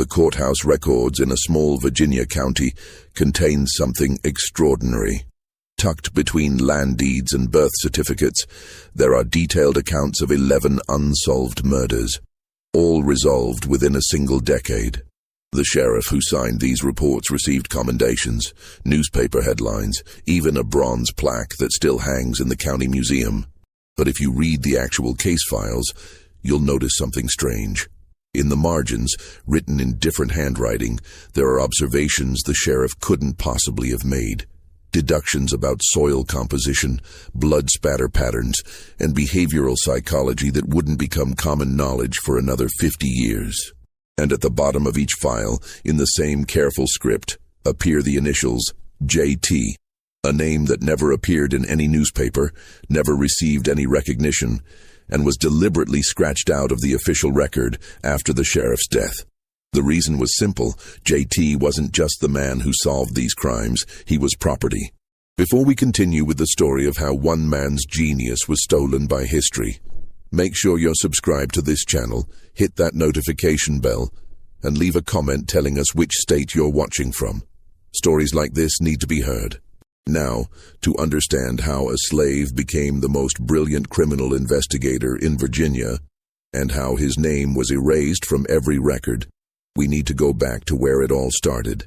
The courthouse records in a small Virginia county contain something extraordinary. Tucked between land deeds and birth certificates, there are detailed accounts of 11 unsolved murders, all resolved within a single decade. The sheriff who signed these reports received commendations, newspaper headlines, even a bronze plaque that still hangs in the county museum. But if you read the actual case files, you'll notice something strange. In the margins, written in different handwriting, there are observations the sheriff couldn't possibly have made. Deductions about soil composition, blood spatter patterns, and behavioral psychology that wouldn't become common knowledge for another 50 years. And at the bottom of each file, in the same careful script, appear the initials J.T., a name that never appeared in any newspaper, never received any recognition, and was deliberately scratched out of the official record after the sheriff's death. The reason was simple. J.T. wasn't just the man who solved these crimes, he was property. Before we continue with the story of how one man's genius was stolen by history, make sure you're subscribed to this channel, hit that notification bell, and leave a comment telling us which state you're watching from. Stories like this need to be heard. Now, to understand how a slave became the most brilliant criminal investigator in Virginia, and how his name was erased from every record, we need to go back to where it all started.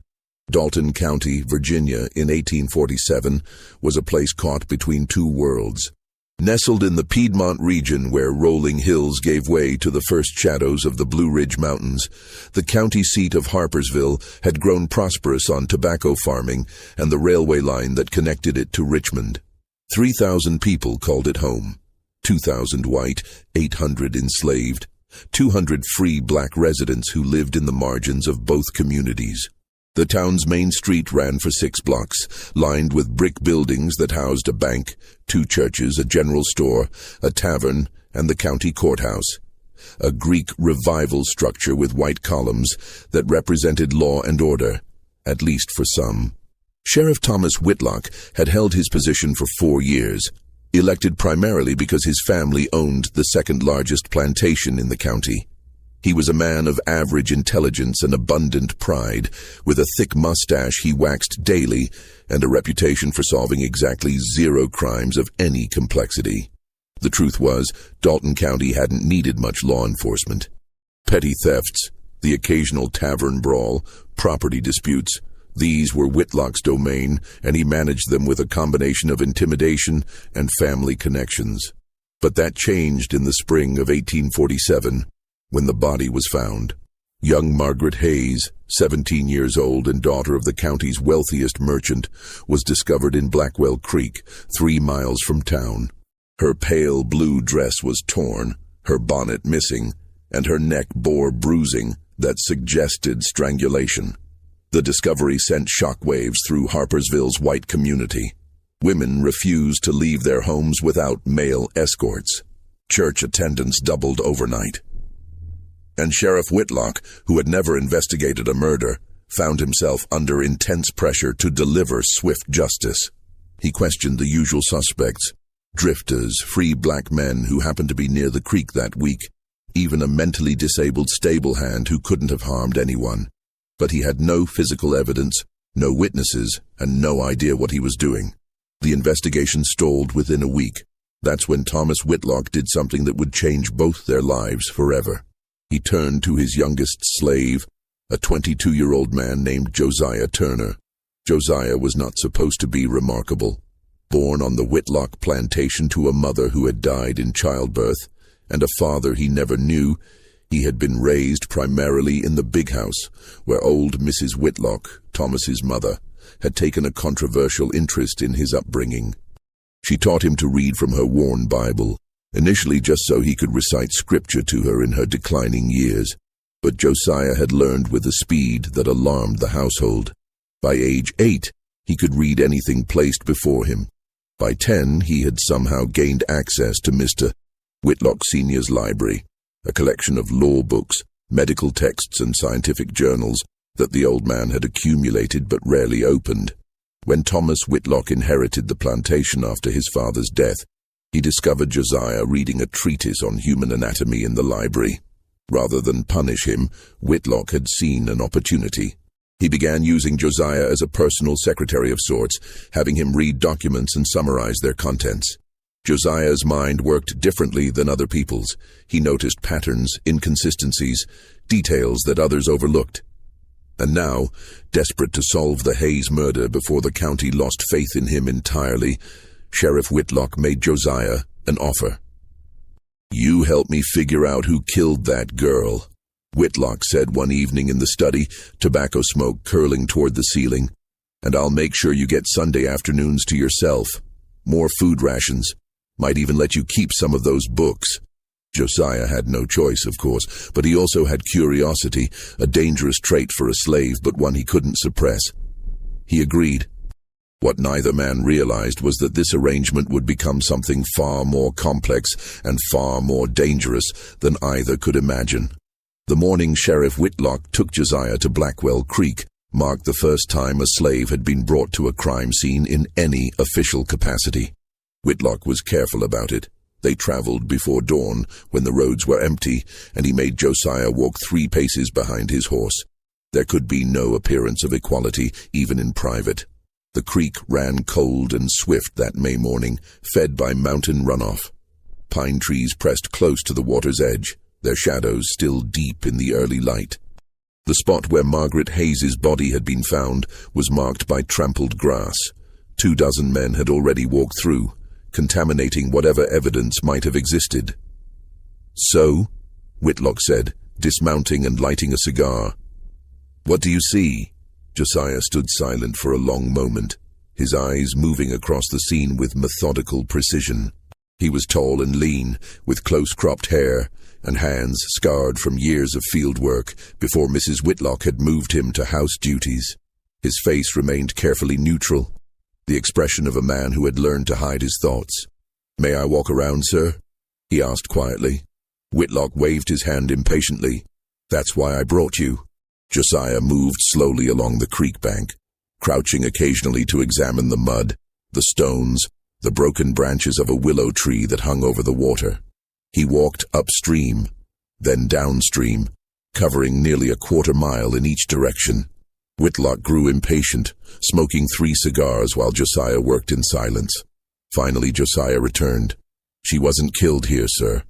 Dalton County, Virginia, in 1847, was a place caught between two worlds. Nestled in the Piedmont region where rolling hills gave way to the first shadows of the Blue Ridge Mountains, the county seat of Harpersville had grown prosperous on tobacco farming and the railway line that connected it to Richmond. 3,000 people called it home. 2,000 white, 800 enslaved, 200 free black residents who lived in the margins of both communities. The town's main street ran for 6 blocks, lined with brick buildings that housed a bank, 2 churches, a general store, a tavern, and the county courthouse. A Greek revival structure with white columns that represented law and order, at least for some. Sheriff Thomas Whitlock had held his position for 4 years, elected primarily because his family owned the second largest plantation in the county. He was a man of average intelligence and abundant pride, with a thick mustache he waxed daily and a reputation for solving exactly 0 crimes of any complexity. The truth was, Dalton County hadn't needed much law enforcement. Petty thefts, the occasional tavern brawl, property disputes, these were Whitlock's domain, and he managed them with a combination of intimidation and family connections. But that changed in the spring of 1847, when the body was found. Young Margaret Hayes, 17 years old and daughter of the county's wealthiest merchant, was discovered in Blackwell Creek, 3 miles from town. Her pale blue dress was torn, her bonnet missing, and her neck bore bruising that suggested strangulation. The discovery sent shockwaves through Harpersville's white community. Women refused to leave their homes without male escorts. Church attendance doubled overnight. And Sheriff Whitlock, who had never investigated a murder, found himself under intense pressure to deliver swift justice. He questioned the usual suspects, drifters, free black men who happened to be near the creek that week, even a mentally disabled stable hand who couldn't have harmed anyone. But he had no physical evidence, no witnesses, and no idea what he was doing. The investigation stalled within a week. That's when Thomas Whitlock did something that would change both their lives forever. He turned to his youngest slave, a 22-year-old man named Josiah Turner. Josiah was not supposed to be remarkable. Born on the Whitlock plantation to a mother who had died in childbirth, and a father he never knew, he had been raised primarily in the big house, where old Mrs. Whitlock, Thomas's mother, had taken a controversial interest in his upbringing. She taught him to read from her worn Bible, initially just so he could recite scripture to her in her declining years. But Josiah had learned with a speed that alarmed the household. By age 8, he could read anything placed before him. By 10, he had somehow gained access to Mr. Whitlock Sr.'s library, a collection of law books, medical texts, and scientific journals that the old man had accumulated but rarely opened. When Thomas Whitlock inherited the plantation after his father's death, he discovered Josiah reading a treatise on human anatomy in the library. Rather than punish him, Whitlock had seen an opportunity. He began using Josiah as a personal secretary of sorts, having him read documents and summarize their contents. Josiah's mind worked differently than other people's. He noticed patterns, inconsistencies, details that others overlooked. And now, desperate to solve the Hayes murder before the county lost faith in him entirely, Sheriff Whitlock made Josiah an offer. "You help me figure out who killed that girl," Whitlock said one evening in the study, tobacco smoke curling toward the ceiling, "and I'll make sure you get Sunday afternoons to yourself. More food rations. Might even let you keep some of those books." Josiah had no choice, of course, but he also had curiosity, a dangerous trait for a slave, but one he couldn't suppress. He agreed. What neither man realized was that this arrangement would become something far more complex and far more dangerous than either could imagine. The morning Sheriff Whitlock took Josiah to Blackwell Creek marked the first time a slave had been brought to a crime scene in any official capacity. Whitlock was careful about it. They traveled before dawn, when the roads were empty, and he made Josiah walk 3 paces behind his horse. There could be no appearance of equality, even in private. The creek ran cold and swift that May morning, fed by mountain runoff. Pine trees pressed close to the water's edge, their shadows still deep in the early light. The spot where Margaret Hayes's body had been found was marked by trampled grass. 24 men had already walked through, contaminating whatever evidence might have existed. "So," Whitlock said, dismounting and lighting a cigar. "What do you see?" Josiah stood silent for a long moment, his eyes moving across the scene with methodical precision. He was tall and lean, with close-cropped hair, and hands scarred from years of field work before Mrs. Whitlock had moved him to house duties. His face remained carefully neutral, the expression of a man who had learned to hide his thoughts. "May I walk around, sir?" he asked quietly. Whitlock waved his hand impatiently. "That's why I brought you." Josiah moved slowly along the creek bank, crouching occasionally to examine the mud, the stones, the broken branches of a willow tree that hung over the water. He walked upstream, then downstream, covering nearly a quarter mile in each direction. Whitlock grew impatient, smoking 3 cigars while Josiah worked in silence. Finally, Josiah returned. "She wasn't killed here, sir."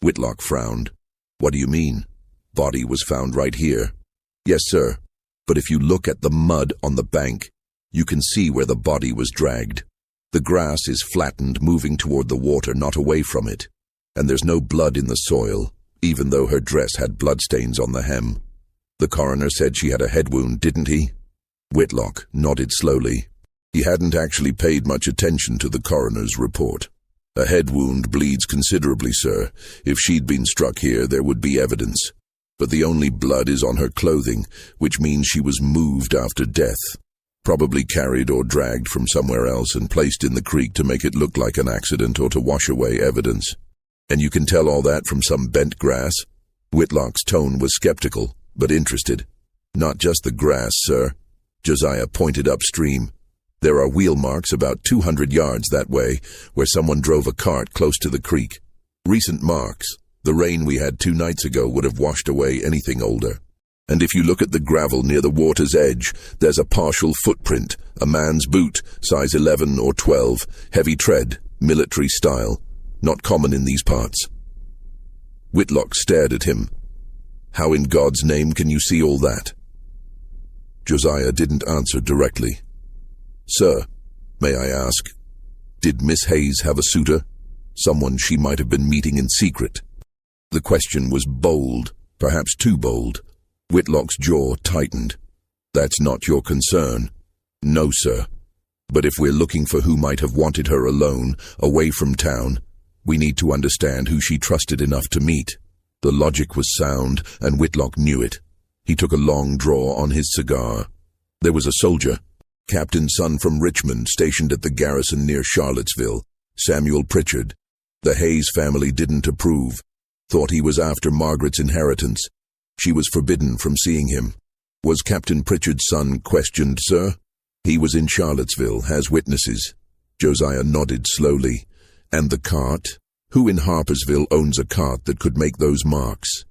Whitlock frowned. "What do you mean? Body was found right here." "Yes, sir. But if you look at the mud on the bank, you can see where the body was dragged. The grass is flattened, moving toward the water, not away from it. And there's no blood in the soil, even though her dress had bloodstains on the hem. The coroner said she had a head wound, didn't he?" Whitlock nodded slowly. He hadn't actually paid much attention to the coroner's report. "A head wound bleeds considerably, sir. If she'd been struck here, there would be evidence. But the only blood is on her clothing, which means she was moved after death. Probably carried or dragged from somewhere else and placed in the creek to make it look like an accident or to wash away evidence." "And you can tell all that from some bent grass?" Whitlock's tone was skeptical, but interested. "Not just the grass, sir." Josiah pointed upstream. "There are wheel marks about 200 yards that way, where someone drove a cart close to the creek. Recent marks. The rain we had 2 nights ago would have washed away anything older. And if you look at the gravel near the water's edge, there's a partial footprint, a man's boot, size 11 or 12, heavy tread, military style. Not common in these parts." Whitlock stared at him. "How in God's name can you see all that?" Josiah didn't answer directly. "Sir, may I ask, did Miss Hayes have a suitor? Someone she might have been meeting in secret?" The question was bold, perhaps too bold. Whitlock's jaw tightened. "That's not your concern." "No, sir. But if we're looking for who might have wanted her alone, away from town, we need to understand who she trusted enough to meet." The logic was sound, and Whitlock knew it. He took a long draw on his cigar. "There was a soldier, captain's son from Richmond, stationed at the garrison near Charlottesville, Samuel Pritchard. The Hayes family didn't approve, thought he was after Margaret's inheritance. She was forbidden from seeing him." "Was Captain Pritchard's son questioned, sir?" "He was in Charlottesville, has witnesses." Josiah nodded slowly. "And the cart? Who in Harpersville owns a cart that could make those marks?"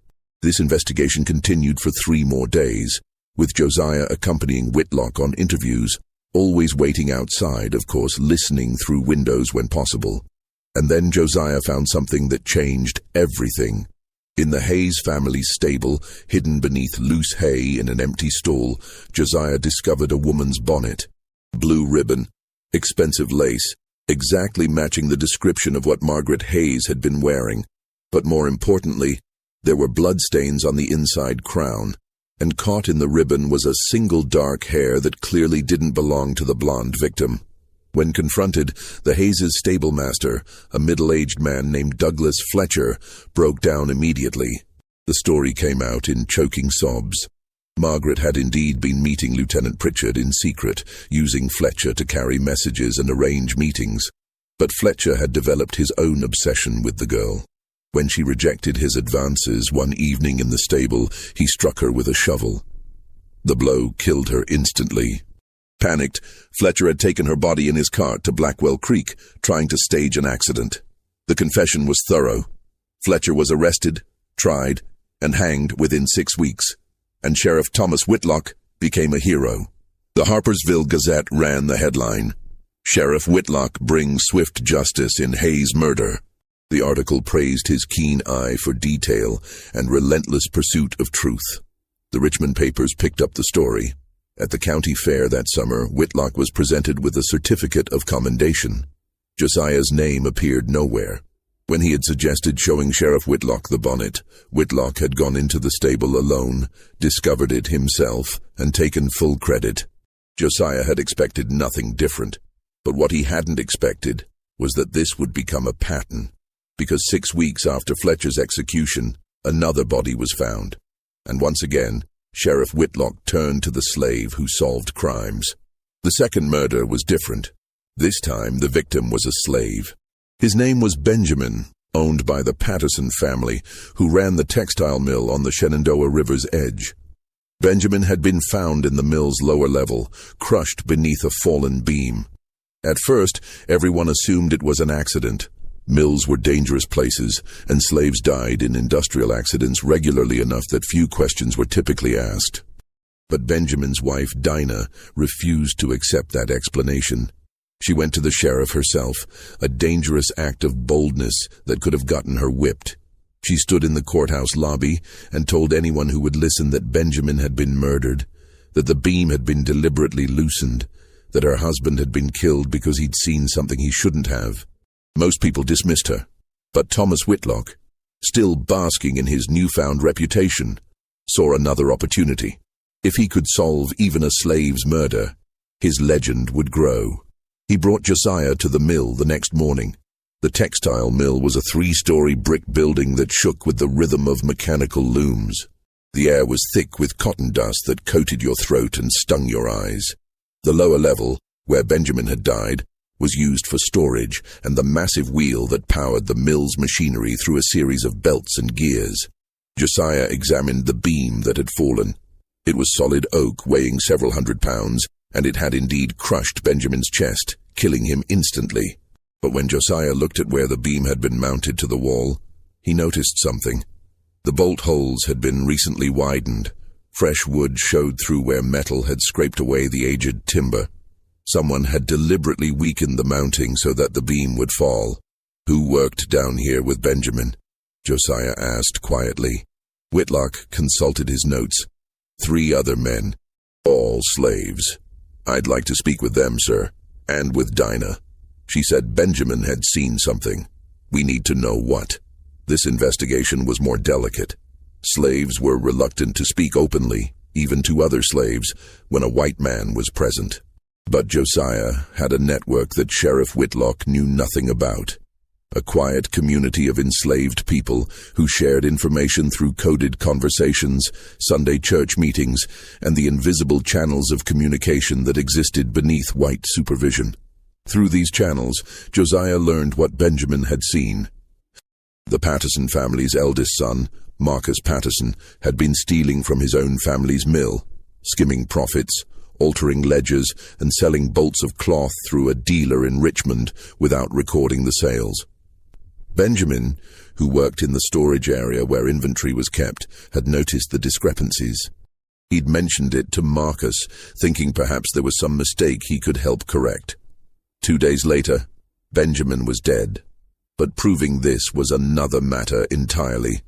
This investigation continued for 3 more days, with Josiah accompanying Whitlock on interviews, always waiting outside, of course, listening through windows when possible. And then Josiah found something that changed everything. In the Hayes family's stable, hidden beneath loose hay in an empty stall, Josiah discovered a woman's bonnet. Blue ribbon, expensive lace, exactly matching the description of what Margaret Hayes had been wearing. But more importantly, there were bloodstains on the inside crown, and caught in the ribbon was a single dark hair that clearly didn't belong to the blonde victim. When confronted, the Hayes' stablemaster, a middle-aged man named Douglas Fletcher, broke down immediately. The story came out in choking sobs. Margaret had indeed been meeting Lieutenant Pritchard in secret, using Fletcher to carry messages and arrange meetings. But Fletcher had developed his own obsession with the girl. When she rejected his advances one evening in the stable, he struck her with a shovel. The blow killed her instantly. Panicked, Fletcher had taken her body in his cart to Blackwell Creek, trying to stage an accident. The confession was thorough. Fletcher was arrested, tried, and hanged within 6 weeks, and Sheriff Thomas Whitlock became a hero. The Harpersville Gazette ran the headline, "Sheriff Whitlock brings swift justice in Hayes murder." The article praised his keen eye for detail and relentless pursuit of truth. The Richmond papers picked up the story. At the county fair that summer, Whitlock was presented with a certificate of commendation. Josiah's name appeared nowhere. When he had suggested showing Sheriff Whitlock the bonnet, Whitlock had gone into the stable alone, discovered it himself, and taken full credit. Josiah had expected nothing different, but what he hadn't expected was that this would become a pattern, because 6 weeks after Fletcher's execution, another body was found, and once again, Sheriff Whitlock turned to the slave who solved crimes. The second murder was different. This time, the victim was a slave. His name was Benjamin, owned by the Patterson family, who ran the textile mill on the Shenandoah River's edge. Benjamin had been found in the mill's lower level, crushed beneath a fallen beam. At first, everyone assumed it was an accident. Mills were dangerous places, and slaves died in industrial accidents regularly enough that few questions were typically asked. But Benjamin's wife, Dinah, refused to accept that explanation. She went to the sheriff herself, a dangerous act of boldness that could have gotten her whipped. She stood in the courthouse lobby and told anyone who would listen that Benjamin had been murdered, that the beam had been deliberately loosened, that her husband had been killed because he'd seen something he shouldn't have. Most people dismissed her, but Thomas Whitlock, still basking in his newfound reputation, saw another opportunity. If he could solve even a slave's murder, his legend would grow. He brought Josiah to the mill the next morning. The textile mill was a 3-story brick building that shook with the rhythm of mechanical looms. The air was thick with cotton dust that coated your throat and stung your eyes. The lower level, where Benjamin had died, was used for storage, and the massive wheel that powered the mill's machinery through a series of belts and gears. Josiah examined the beam that had fallen. It was solid oak, weighing several hundred pounds, and it had indeed crushed Benjamin's chest, killing him instantly. But when Josiah looked at where the beam had been mounted to the wall, he noticed something. The bolt holes had been recently widened. Fresh wood showed through where metal had scraped away the aged timber. Someone had deliberately weakened the mounting so that the beam would fall. "Who worked down here with Benjamin?" Josiah asked quietly. Whitlock consulted his notes. 3 other men, all slaves. "I'd like to speak with them, sir, and with Dinah. She said Benjamin had seen something. We need to know what." This investigation was more delicate. Slaves were reluctant to speak openly, even to other slaves, when a white man was present. But Josiah had a network that Sheriff Whitlock knew nothing about. A quiet community of enslaved people who shared information through coded conversations, Sunday church meetings, and the invisible channels of communication that existed beneath white supervision. Through these channels, Josiah learned what Benjamin had seen. The Patterson family's eldest son, Marcus Patterson, had been stealing from his own family's mill, skimming profits, altering ledgers, and selling bolts of cloth through a dealer in Richmond without recording the sales. Benjamin, who worked in the storage area where inventory was kept, had noticed the discrepancies. He'd mentioned it to Marcus, thinking perhaps there was some mistake he could help correct. 2 days later, Benjamin was dead. But proving this was another matter entirely.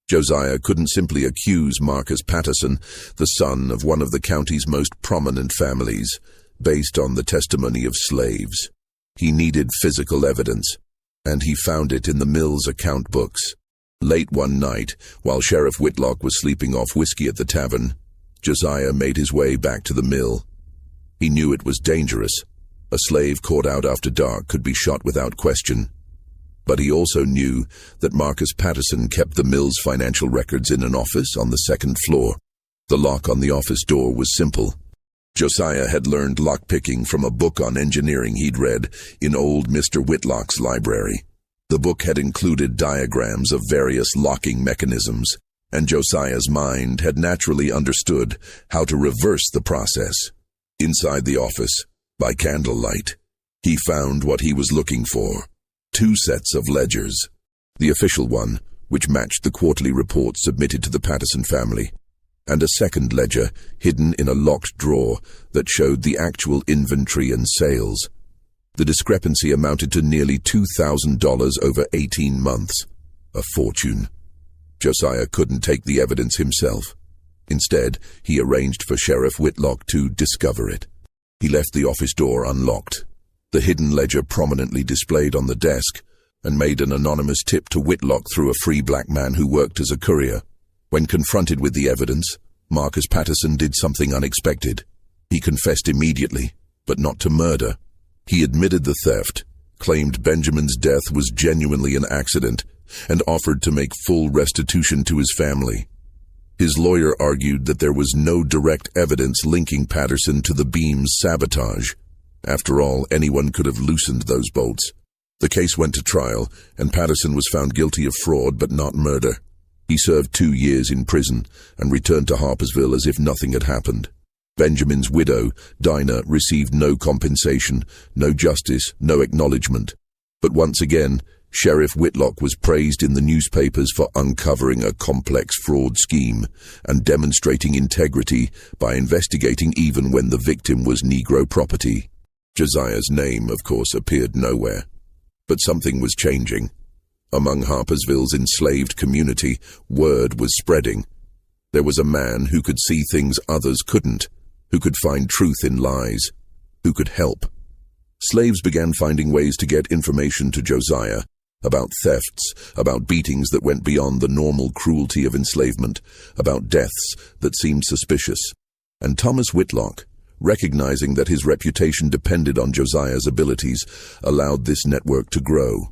Josiah couldn't simply accuse Marcus Patterson, the son of one of the county's most prominent families, based on the testimony of slaves. He needed physical evidence, and he found it in the mill's account books. Late one night, while Sheriff Whitlock was sleeping off whiskey at the tavern, Josiah made his way back to the mill. He knew it was dangerous. A slave caught out after dark could be shot without question. But he also knew that Marcus Patterson kept the mill's financial records in an office on the second floor. The lock on the office door was simple. Josiah had learned lockpicking from a book on engineering he'd read in old Mr. Whitlock's library. The book had included diagrams of various locking mechanisms, and Josiah's mind had naturally understood how to reverse the process. Inside the office, by candlelight, he found what he was looking for. 2 sets of ledgers. The official one, which matched the quarterly report submitted to the Patterson family, and a second ledger hidden in a locked drawer that showed the actual inventory and sales. The discrepancy amounted to nearly $2,000 over 18 months. A fortune. Josiah couldn't take the evidence himself. Instead, he arranged for Sheriff Whitlock to discover it. He left the office door unlocked, the hidden ledger prominently displayed on the desk, and made an anonymous tip to Whitlock through a free black man who worked as a courier. When confronted with the evidence, Marcus Patterson did something unexpected. He confessed immediately, but not to murder. He admitted the theft, claimed Benjamin's death was genuinely an accident, and offered to make full restitution to his family. His lawyer argued that there was no direct evidence linking Patterson to the beam's sabotage. After all, anyone could have loosened those bolts. The case went to trial, and Patterson was found guilty of fraud but not murder. He served 2 years in prison and returned to Harpersville as if nothing had happened. Benjamin's widow, Dinah, received no compensation, no justice, no acknowledgement. But once again, Sheriff Whitlock was praised in the newspapers for uncovering a complex fraud scheme and demonstrating integrity by investigating even when the victim was Negro property. Josiah's name, of course, appeared nowhere. But something was changing. Among Harpersville's enslaved community, word was spreading. There was a man who could see things others couldn't, who could find truth in lies, who could help. Slaves began finding ways to get information to Josiah about thefts, about beatings that went beyond the normal cruelty of enslavement, about deaths that seemed suspicious. And Thomas Whitlock, recognizing that his reputation depended on Josiah's abilities, allowed this network to grow.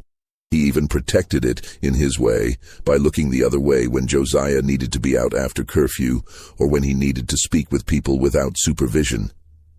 He even protected it, in his way, by looking the other way when Josiah needed to be out after curfew or when he needed to speak with people without supervision.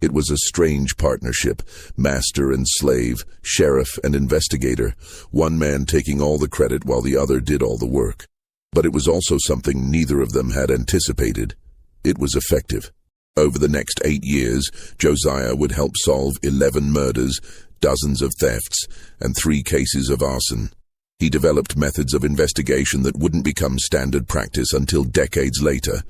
It was a strange partnership, master and slave, sheriff and investigator, one man taking all the credit while the other did all the work. But it was also something neither of them had anticipated. It was effective. Over the next 8 years, Josiah would help solve 11 murders, dozens of thefts, and 3 cases of arson. He developed methods of investigation that wouldn't become standard practice until decades later,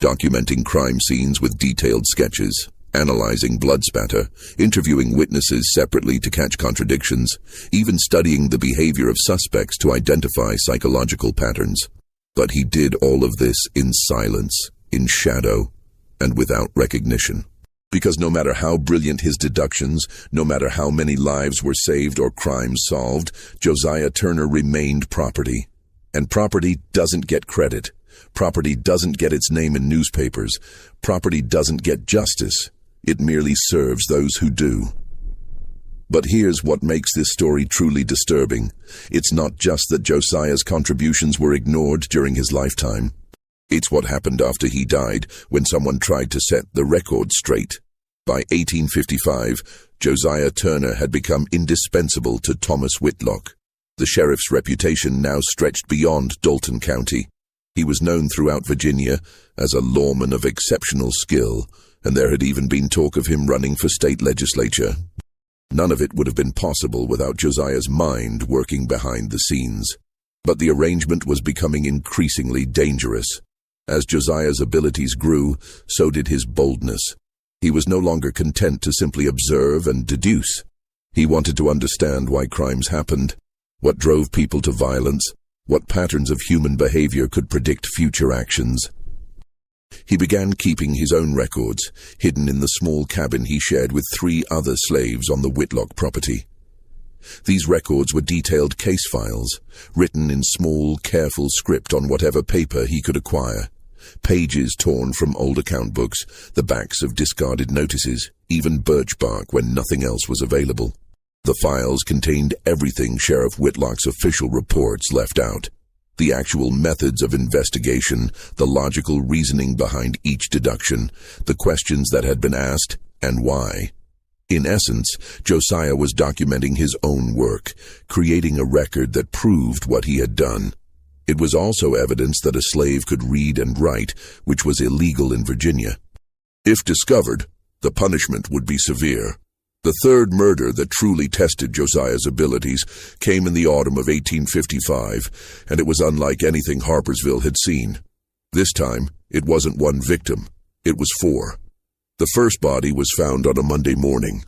documenting crime scenes with detailed sketches, analyzing blood spatter, interviewing witnesses separately to catch contradictions, even studying the behavior of suspects to identify psychological patterns. But he did all of this in silence, in shadow, and without recognition. Because no matter how brilliant his deductions, no matter how many lives were saved or crimes solved, Josiah Turner remained property. And property doesn't get credit. Property doesn't get its name in newspapers. Property doesn't get justice. It merely serves those who do. But here's what makes this story truly disturbing. It's not just that Josiah's contributions were ignored during his lifetime. It's what happened after he died, when someone tried to set the record straight. By 1855, Josiah Turner had become indispensable to Thomas Whitlock. The sheriff's reputation now stretched beyond Dalton County. He was known throughout Virginia as a lawman of exceptional skill, and there had even been talk of him running for state legislature. None of it would have been possible without Josiah's mind working behind the scenes. But the arrangement was becoming increasingly dangerous. As Josiah's abilities grew, so did his boldness. He was no longer content to simply observe and deduce. He wanted to understand why crimes happened, what drove people to violence, what patterns of human behavior could predict future actions. He began keeping his own records, hidden in the small cabin he shared with 3 other slaves on the Whitlock property. These records were detailed case files, written in small, careful script on whatever paper he could acquire. Pages torn from old account books, the backs of discarded notices, even birch bark when nothing else was available. The files contained everything Sheriff Whitlock's official reports left out. The actual methods of investigation, the logical reasoning behind each deduction, the questions that had been asked, and why. In essence, Josiah was documenting his own work, creating a record that proved what he had done. It was also evidence that a slave could read and write, which was illegal in Virginia. If discovered, the punishment would be severe. The third murder that truly tested Josiah's abilities came in the autumn of 1855, and it was unlike anything Harpersville had seen. This time, it wasn't one victim, it was 4. The first body was found on a Monday morning.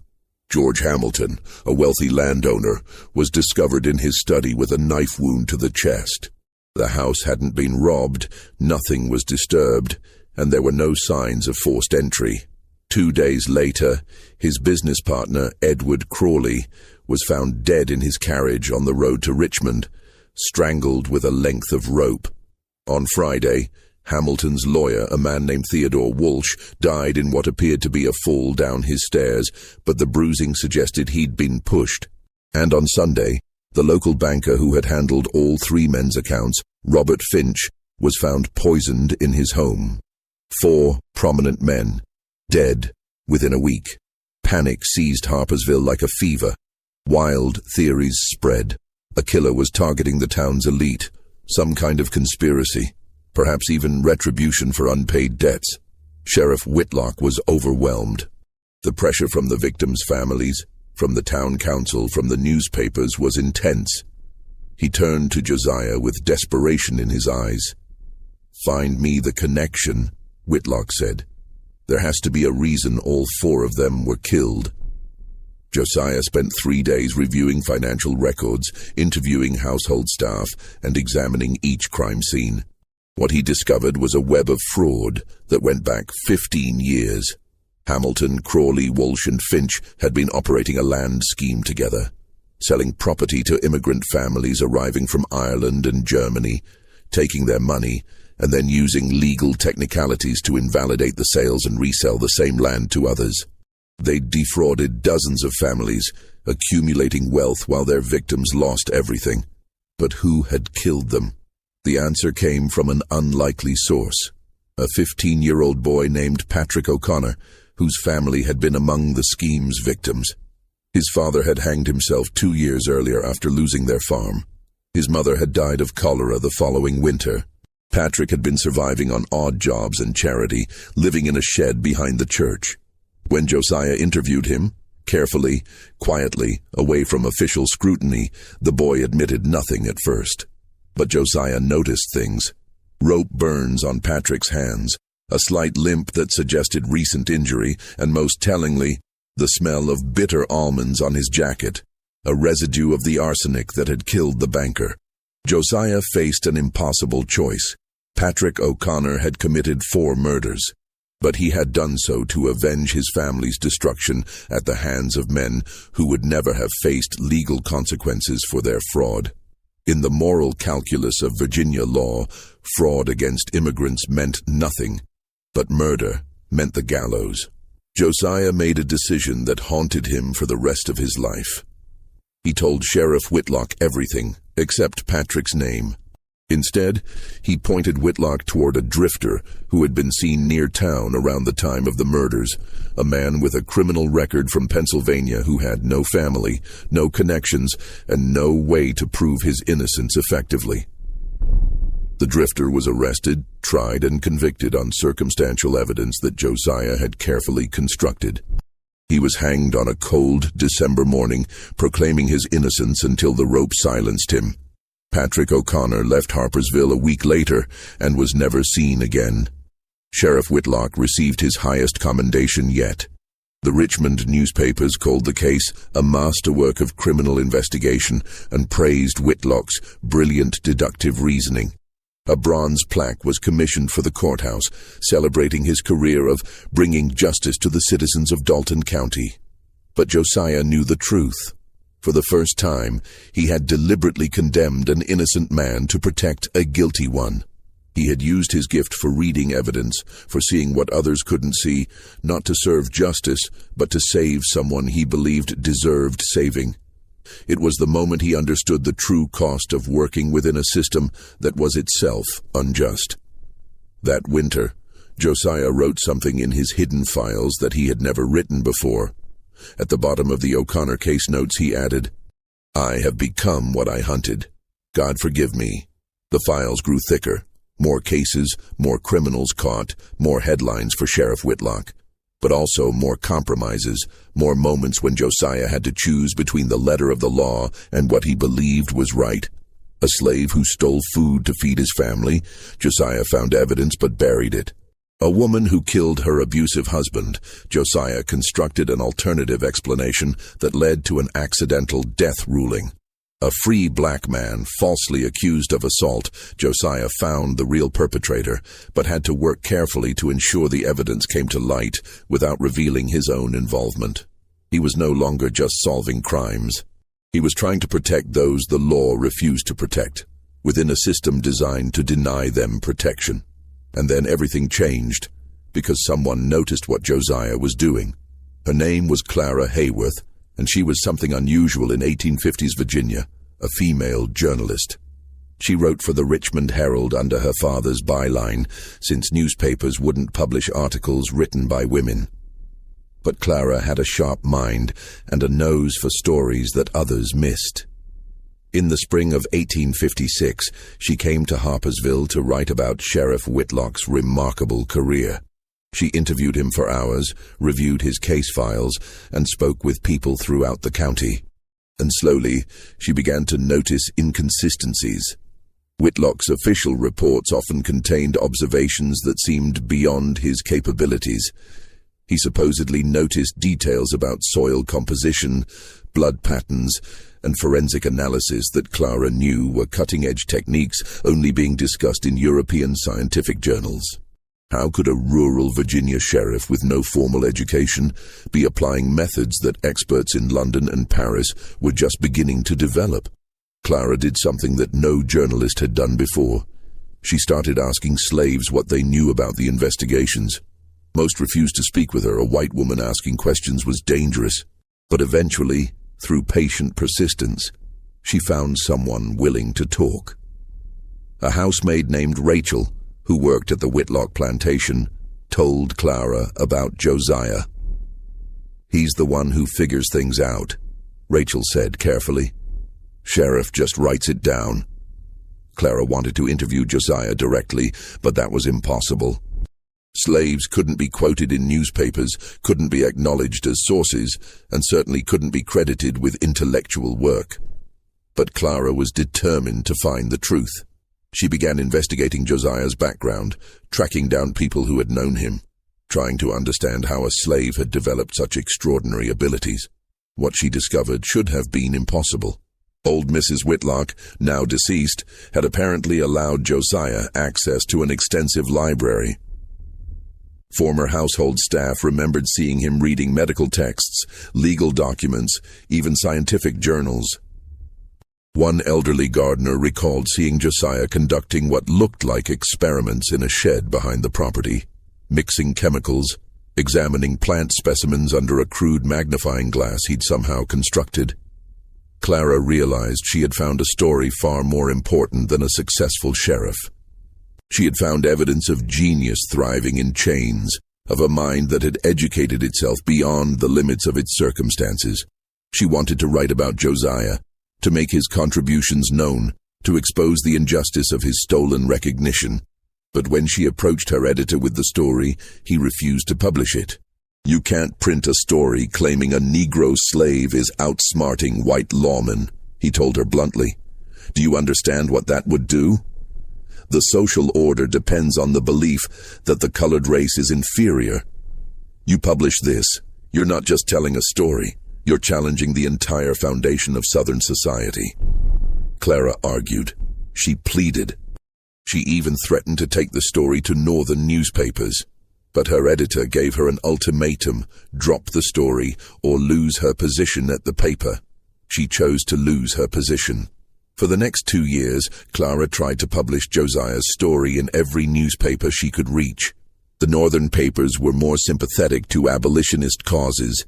George Hamilton, a wealthy landowner, was discovered in his study with a knife wound to the chest. The house hadn't been robbed, nothing was disturbed, and there were no signs of forced entry. 2 days later, his business partner, Edward Crawley, was found dead in his carriage on the road to Richmond, strangled with a length of rope. On Friday, Hamilton's lawyer, a man named Theodore Walsh, died in what appeared to be a fall down his stairs, but the bruising suggested he'd been pushed. And on Sunday, the local banker who had handled all 3 men's accounts, Robert Finch, was found poisoned in his home. 4 prominent men, dead within a week. Panic seized Harpersville like a fever. Wild theories spread. A killer was targeting the town's elite, some kind of conspiracy, perhaps even retribution for unpaid debts. Sheriff Whitlock was overwhelmed. The pressure from the victims' families, from the town council, from the newspapers was intense. He turned to Josiah with desperation in his eyes. "Find me the connection," Whitlock said. "There has to be a reason all 4 of them were killed." Josiah spent 3 days reviewing financial records, interviewing household staff, and examining each crime scene. What he discovered was a web of fraud that went back 15 years. Hamilton, Crawley, Walsh, and Finch had been operating a land scheme together, selling property to immigrant families arriving from Ireland and Germany, taking their money, and then using legal technicalities to invalidate the sales and resell the same land to others. They defrauded dozens of families, accumulating wealth while their victims lost everything. But who had killed them? The answer came from an unlikely source, a 15-year-old boy named Patrick O'Connor, whose family had been among the scheme's victims. His father had hanged himself 2 years earlier after losing their farm. His mother had died of cholera the following winter. Patrick had been surviving on odd jobs and charity, living in a shed behind the church. When Josiah interviewed him, carefully, quietly, away from official scrutiny, the boy admitted nothing at first. But Josiah noticed things. Rope burns on Patrick's hands, a slight limp that suggested recent injury, and most tellingly, the smell of bitter almonds on his jacket, a residue of the arsenic that had killed the banker. Josiah faced an impossible choice. Patrick O'Connor had committed 4 murders, but he had done so to avenge his family's destruction at the hands of men who would never have faced legal consequences for their fraud. In the moral calculus of Virginia law, fraud against immigrants meant nothing, but murder meant the gallows. Josiah made a decision that haunted him for the rest of his life. He told Sheriff Whitlock everything, except Patrick's name. Instead, he pointed Whitlock toward a drifter who had been seen near town around the time of the murders, a man with a criminal record from Pennsylvania who had no family, no connections, and no way to prove his innocence effectively. The drifter was arrested, tried, and convicted on circumstantial evidence that Josiah had carefully constructed. He was hanged on a cold December morning, proclaiming his innocence until the rope silenced him. Patrick O'Connor left Harpersville a week later and was never seen again. Sheriff Whitlock received his highest commendation yet. The Richmond newspapers called the case a masterwork of criminal investigation and praised Whitlock's brilliant deductive reasoning. A bronze plaque was commissioned for the courthouse, celebrating his career of bringing justice to the citizens of Dalton County. But Josiah knew the truth. For the first time, he had deliberately condemned an innocent man to protect a guilty one. He had used his gift for reading evidence, for seeing what others couldn't see, not to serve justice, but to save someone he believed deserved saving. It was the moment he understood the true cost of working within a system that was itself unjust. That winter, Josiah wrote something in his hidden files that he had never written before. At the bottom of the O'Connor case notes he added, "I have become what I hunted. God forgive me." The files grew thicker. More cases, more criminals caught, more headlines for Sheriff Whitlock. But also more compromises, more moments when Josiah had to choose between the letter of the law and what he believed was right. A slave who stole food to feed his family, Josiah found evidence but buried it. A woman who killed her abusive husband, Josiah constructed an alternative explanation that led to an accidental death ruling. A free black man falsely accused of assault, Josiah found the real perpetrator, but had to work carefully to ensure the evidence came to light without revealing his own involvement. He was no longer just solving crimes. He was trying to protect those the law refused to protect, within a system designed to deny them protection. And then everything changed, because someone noticed what Josiah was doing. Her name was Clara Hayworth, and she was something unusual in 1850s Virginia, a female journalist. She wrote for the Richmond Herald under her father's byline, since newspapers wouldn't publish articles written by women. But Clara had a sharp mind and a nose for stories that others missed. In the spring of 1856, she came to Harpersville to write about Sheriff Whitlock's remarkable career. She interviewed him for hours, reviewed his case files, and spoke with people throughout the county. And slowly, she began to notice inconsistencies. Whitlock's official reports often contained observations that seemed beyond his capabilities. He supposedly noticed details about soil composition, blood patterns, and forensic analysis that Clara knew were cutting-edge techniques only being discussed in European scientific journals. How could a rural Virginia sheriff with no formal education be applying methods that experts in London and Paris were just beginning to develop? Clara did something that no journalist had done before. She started asking slaves what they knew about the investigations. Most refused to speak with her. A white woman asking questions was dangerous. But eventually, through patient persistence, she found someone willing to talk. A housemaid named Rachel, who worked at the Whitlock plantation, told Clara about Josiah. "He's the one who figures things out," Rachel said carefully. "Sheriff just writes it down." Clara wanted to interview Josiah directly, but that was impossible. Slaves couldn't be quoted in newspapers, couldn't be acknowledged as sources, and certainly couldn't be credited with intellectual work. But Clara was determined to find the truth. She began investigating Josiah's background, tracking down people who had known him, trying to understand how a slave had developed such extraordinary abilities. What she discovered should have been impossible. Old Mrs. Whitlock, now deceased, had apparently allowed Josiah access to an extensive library. Former household staff remembered seeing him reading medical texts, legal documents, even scientific journals. One elderly gardener recalled seeing Josiah conducting what looked like experiments in a shed behind the property, mixing chemicals, examining plant specimens under a crude magnifying glass he'd somehow constructed. Clara realized she had found a story far more important than a successful sheriff. She had found evidence of genius thriving in chains, of a mind that had educated itself beyond the limits of its circumstances. She wanted to write about Josiah, to make his contributions known, to expose the injustice of his stolen recognition. But when she approached her editor with the story, he refused to publish it. You can't print a story claiming a Negro slave is outsmarting white lawmen, he told her bluntly. Do you understand what that would do? The social order depends on the belief that the colored race is inferior. You publish this, you're not just telling a story, you're challenging the entire foundation of Southern society. Clara argued. She pleaded. She even threatened to take the story to Northern newspapers. But her editor gave her an ultimatum: drop the story or lose her position at the paper. She chose to lose her position. For the next 2 years, Clara tried to publish Josiah's story in every newspaper she could reach. The Northern papers were more sympathetic to abolitionist causes,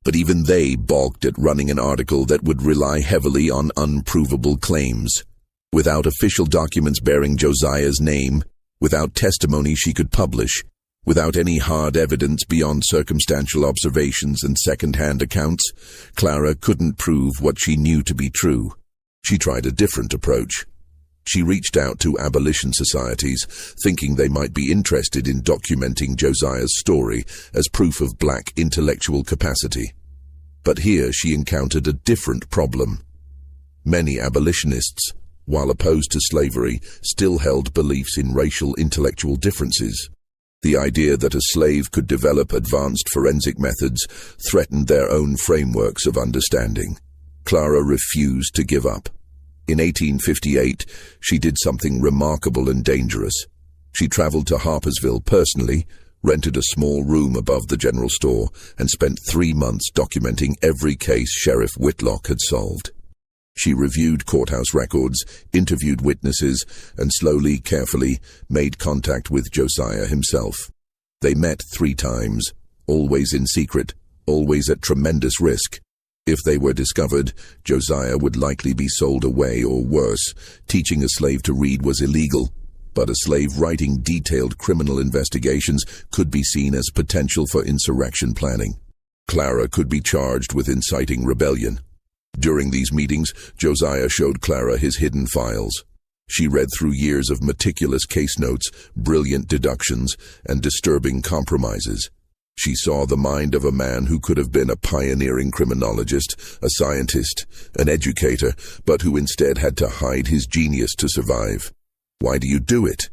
but even they balked at running an article that would rely heavily on unprovable claims. Without official documents bearing Josiah's name, without testimony she could publish, without any hard evidence beyond circumstantial observations and second-hand accounts, Clara couldn't prove what she knew to be true. She tried a different approach. She reached out to abolition societies, thinking they might be interested in documenting Josiah's story as proof of black intellectual capacity. But here she encountered a different problem. Many abolitionists, while opposed to slavery, still held beliefs in racial intellectual differences. The idea that a slave could develop advanced forensic methods threatened their own frameworks of understanding. Clara refused to give up. In 1858, she did something remarkable and dangerous. She traveled to Harpersville personally, rented a small room above the general store, and spent 3 months documenting every case Sheriff Whitlock had solved. She reviewed courthouse records, interviewed witnesses, and slowly, carefully, made contact with Josiah himself. They met 3 times, always in secret, always at tremendous risk. If they were discovered, Josiah would likely be sold away, or worse, teaching a slave to read was illegal. But a slave writing detailed criminal investigations could be seen as potential for insurrection planning. Clara could be charged with inciting rebellion. During these meetings, Josiah showed Clara his hidden files. She read through years of meticulous case notes, brilliant deductions, and disturbing compromises. She saw the mind of a man who could have been a pioneering criminologist, a scientist, an educator, but who instead had to hide his genius to survive. "Why do you do it?"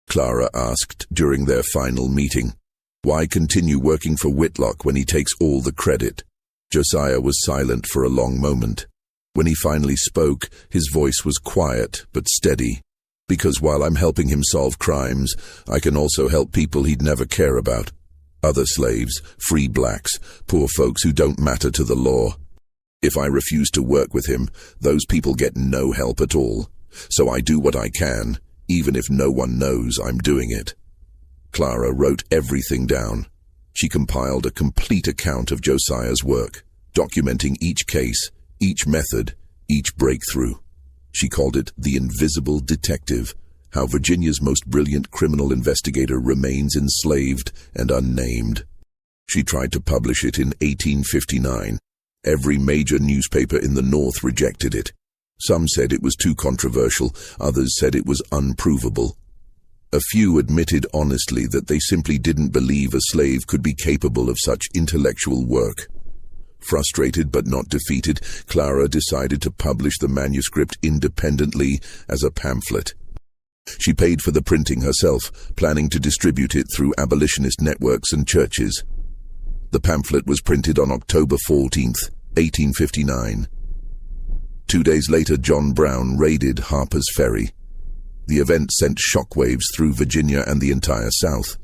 Clara asked during their final meeting. "Why continue working for Whitlock when he takes all the credit?" Josiah was silent for a long moment. When he finally spoke, his voice was quiet but steady. "Because while I'm helping him solve crimes, I can also help people he'd never care about. Other slaves, free blacks, poor folks who don't matter to the law. If I refuse to work with him, those people get no help at all. So I do what I can, even if no one knows I'm doing it." Clara wrote everything down. She compiled a complete account of Josiah's work, documenting each case, each method, each breakthrough. She called it The Invisible Detective, how Virginia's most brilliant criminal investigator remains enslaved and unnamed. She tried to publish it in 1859. Every major newspaper in the North rejected it. Some said it was too controversial, others said it was unprovable. A few admitted honestly that they simply didn't believe a slave could be capable of such intellectual work. Frustrated but not defeated, Clara decided to publish the manuscript independently as a pamphlet. She paid for the printing herself, planning to distribute it through abolitionist networks and churches. The pamphlet was printed on October 14th, 1859. 2 days later, John Brown raided Harper's Ferry. The event sent shockwaves through Virginia and the entire South.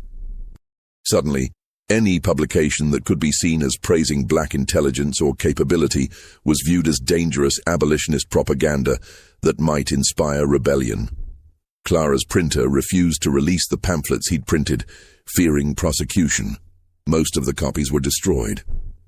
Suddenly, any publication that could be seen as praising black intelligence or capability was viewed as dangerous abolitionist propaganda that might inspire rebellion. Clara's printer refused to release the pamphlets he'd printed, fearing prosecution. Most of the copies were destroyed.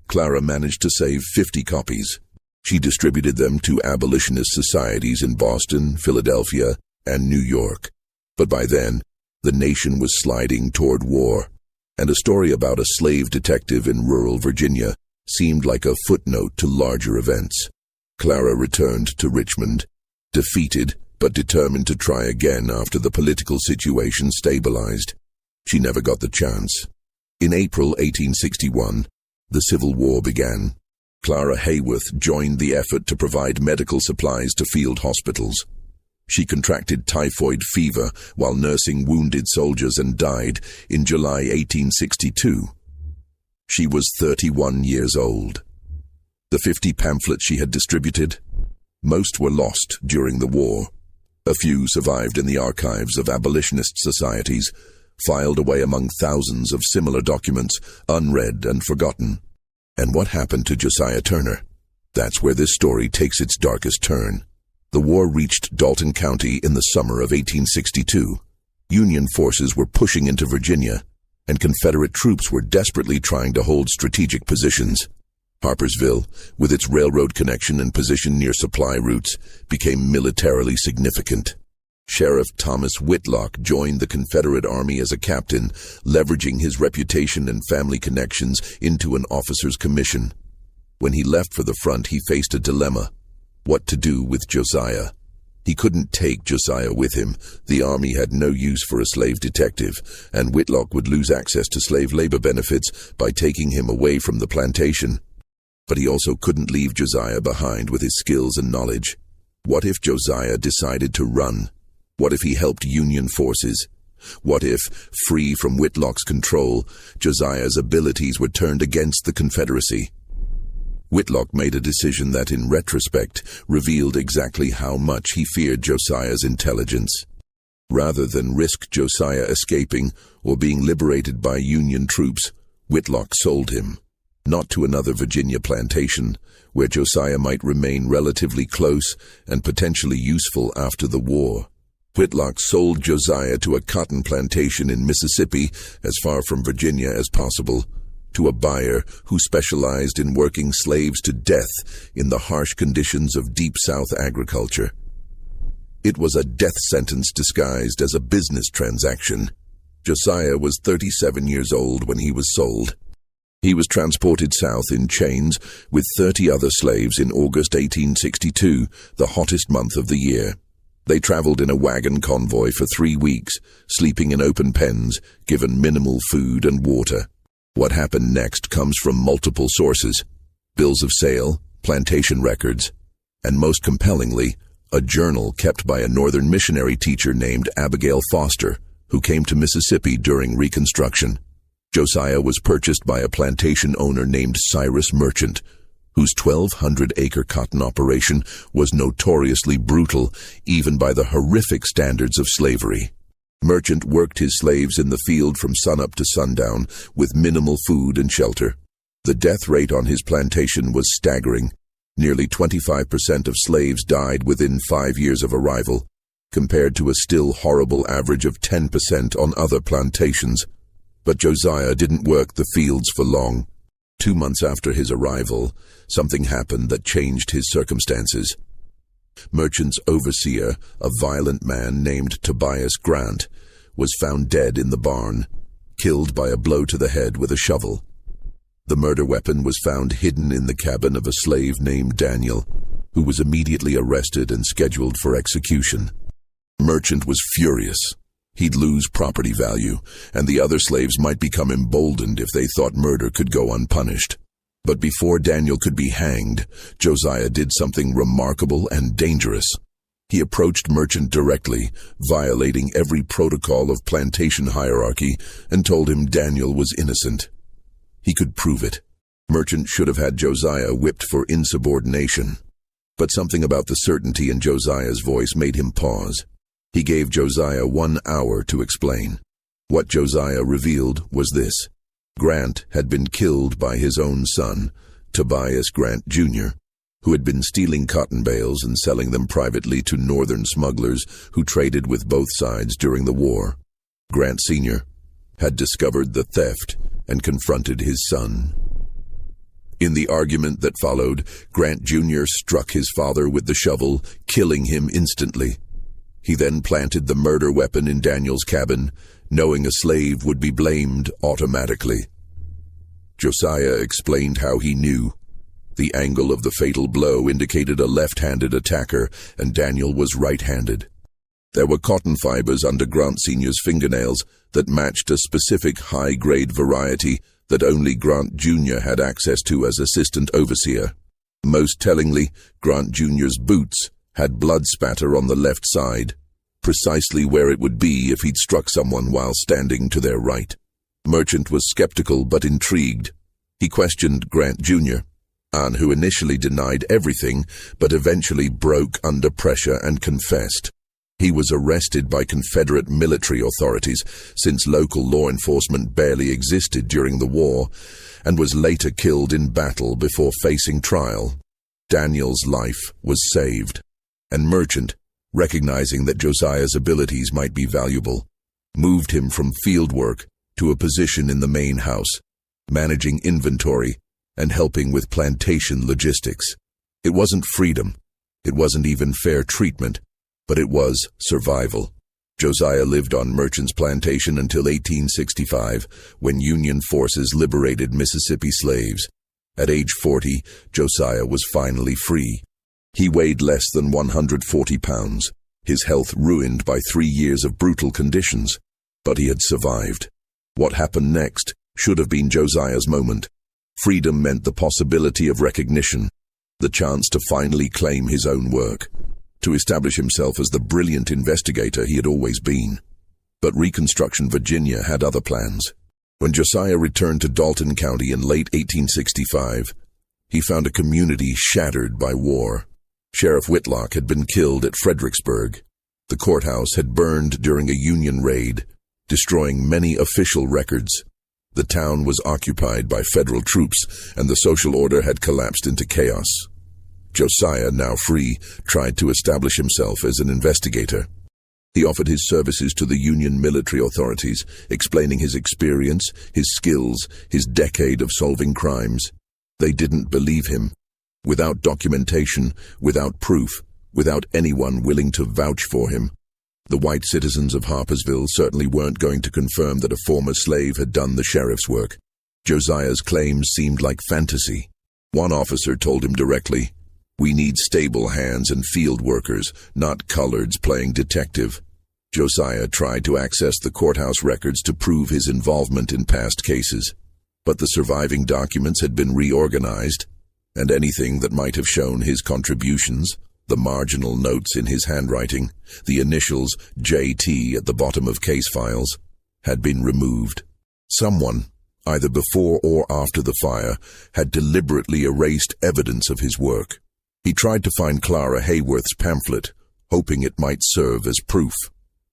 Clara managed to save 50 copies. She distributed them to abolitionist societies in Boston, Philadelphia, and New York. But by then, the nation was sliding toward war, and a story about a slave detective in rural Virginia seemed like a footnote to larger events. Clara returned to Richmond, defeated but determined to try again after the political situation stabilized. She never got the chance. In April 1861, the Civil War began. Clara Hayworth joined the effort to provide medical supplies to field hospitals. She contracted typhoid fever while nursing wounded soldiers and died in July 1862. She was 31 years old. The 50 pamphlets she had distributed, most were lost during the war. A few survived in the archives of abolitionist societies, filed away among thousands of similar documents, unread and forgotten. And what happened to Josiah Turner? That's where this story takes its darkest turn. The war reached Dalton County in the summer of 1862. Union forces were pushing into Virginia, and Confederate troops were desperately trying to hold strategic positions. Harpersville, with its railroad connection and position near supply routes, became militarily significant. Sheriff Thomas Whitlock joined the Confederate Army as a captain, leveraging his reputation and family connections into an officer's commission. When he left for the front, he faced a dilemma: what to do with Josiah. He couldn't take Josiah with him. The Army had no use for a slave detective, and Whitlock would lose access to slave labor benefits by taking him away from the plantation. But he also couldn't leave Josiah behind with his skills and knowledge. What if Josiah decided to run? What if he helped Union forces? What if, free from Whitlock's control, Josiah's abilities were turned against the Confederacy? Whitlock made a decision that, in retrospect, revealed exactly how much he feared Josiah's intelligence. Rather than risk Josiah escaping or being liberated by Union troops, Whitlock sold him. Not to another Virginia plantation, where Josiah might remain relatively close and potentially useful after the war. Whitlock sold Josiah to a cotton plantation in Mississippi, as far from Virginia as possible, to a buyer who specialized in working slaves to death in the harsh conditions of Deep South agriculture. It was a death sentence disguised as a business transaction. Josiah was 37 years old when he was sold. He was transported south in chains with 30 other slaves in August 1862, the hottest month of the year. They traveled in a wagon convoy for 3 weeks, sleeping in open pens, given minimal food and water. What happened next comes from multiple sources: bills of sale, plantation records, and most compellingly, a journal kept by a northern missionary teacher named Abigail Foster, who came to Mississippi during Reconstruction. Josiah was purchased by a plantation owner named Cyrus Merchant, whose 1,200-acre cotton operation was notoriously brutal, even by the horrific standards of slavery. Merchant worked his slaves in the field from sunup to sundown, with minimal food and shelter. The death rate on his plantation was staggering. Nearly 25% of slaves died within 5 years of arrival, compared to a still horrible average of 10% on other plantations. But Josiah didn't work the fields for long. 2 months after his arrival, something happened that changed his circumstances. Merchant's overseer, a violent man named Tobias Grant, was found dead in the barn, killed by a blow to the head with a shovel. The murder weapon was found hidden in the cabin of a slave named Daniel, who was immediately arrested and scheduled for execution. Merchant was furious. He'd lose property value, and the other slaves might become emboldened if they thought murder could go unpunished. But before Daniel could be hanged, Josiah did something remarkable and dangerous. He approached Merchant directly, violating every protocol of plantation hierarchy, and told him Daniel was innocent. He could prove it. Merchant should have had Josiah whipped for insubordination. But something about the certainty in Josiah's voice made him pause. He gave Josiah 1 hour to explain. What Josiah revealed was this: Grant had been killed by his own son, Tobias Grant, Jr., who had been stealing cotton bales and selling them privately to northern smugglers who traded with both sides during the war. Grant Sr. had discovered the theft and confronted his son. In the argument that followed, Grant Jr. struck his father with the shovel, killing him instantly. He then planted the murder weapon in Daniel's cabin, knowing a slave would be blamed automatically. Josiah explained how he knew. The angle of the fatal blow indicated a left-handed attacker, and Daniel was right-handed. There were cotton fibers under Grant Sr.'s fingernails that matched a specific high-grade variety that only Grant Jr. had access to as assistant overseer. Most tellingly, Grant Jr.'s boots had blood spatter on the left side, precisely where it would be if he'd struck someone while standing to their right. Merchant was skeptical but intrigued. He questioned Grant Jr., who initially denied everything but eventually broke under pressure and confessed. He was arrested by Confederate military authorities, since local law enforcement barely existed during the war, and was later killed in battle before facing trial. Daniel's life was saved, and Merchant, recognizing that Josiah's abilities might be valuable, moved him from field work to a position in the main house, managing inventory and helping with plantation logistics. It wasn't freedom. It wasn't even fair treatment. But it was survival. Josiah lived on Merchant's plantation until 1865, when Union forces liberated Mississippi slaves. At age 40, Josiah was finally free. He weighed less than 140 pounds, his health ruined by 3 years of brutal conditions. But he had survived. What happened next should have been Josiah's moment. Freedom meant the possibility of recognition, the chance to finally claim his own work, to establish himself as the brilliant investigator he had always been. But Reconstruction Virginia had other plans. When Josiah returned to Dalton County in late 1865, he found a community shattered by war. Sheriff Whitlock had been killed at Fredericksburg. The courthouse had burned during a Union raid, destroying many official records. The town was occupied by federal troops, and the social order had collapsed into chaos. Josiah, now free, tried to establish himself as an investigator. He offered his services to the Union military authorities, explaining his experience, his skills, his decade of solving crimes. They didn't believe him. Without documentation, without proof, without anyone willing to vouch for him, the white citizens of Harpersville certainly weren't going to confirm that a former slave had done the sheriff's work. Josiah's claims seemed like fantasy. One officer told him directly, "We need stable hands and field workers, not coloreds playing detective." Josiah tried to access the courthouse records to prove his involvement in past cases, but the surviving documents had been reorganized, and anything that might have shown his contributions, the marginal notes in his handwriting, the initials JT at the bottom of case files, had been removed. Someone, either before or after the fire, had deliberately erased evidence of his work. He tried to find Clara Hayworth's pamphlet, hoping it might serve as proof.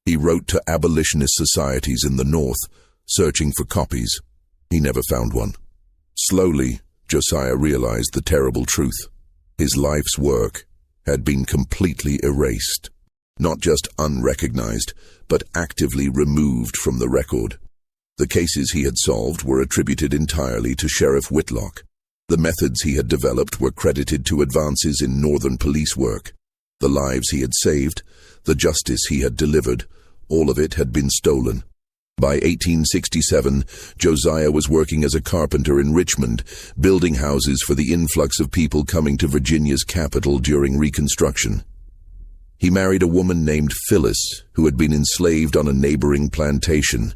He wrote to abolitionist societies in the North, searching for copies. He never found one. Slowly, Josiah realized the terrible truth. His life's work had been completely erased. Not just unrecognized, but actively removed from the record. The cases he had solved were attributed entirely to Sheriff Whitlock. The methods he had developed were credited to advances in Northern police work. The lives he had saved, the justice he had delivered, all of it had been stolen. By 1867, Josiah was working as a carpenter in Richmond, building houses for the influx of people coming to Virginia's capital during Reconstruction. He married a woman named Phyllis, who had been enslaved on a neighboring plantation.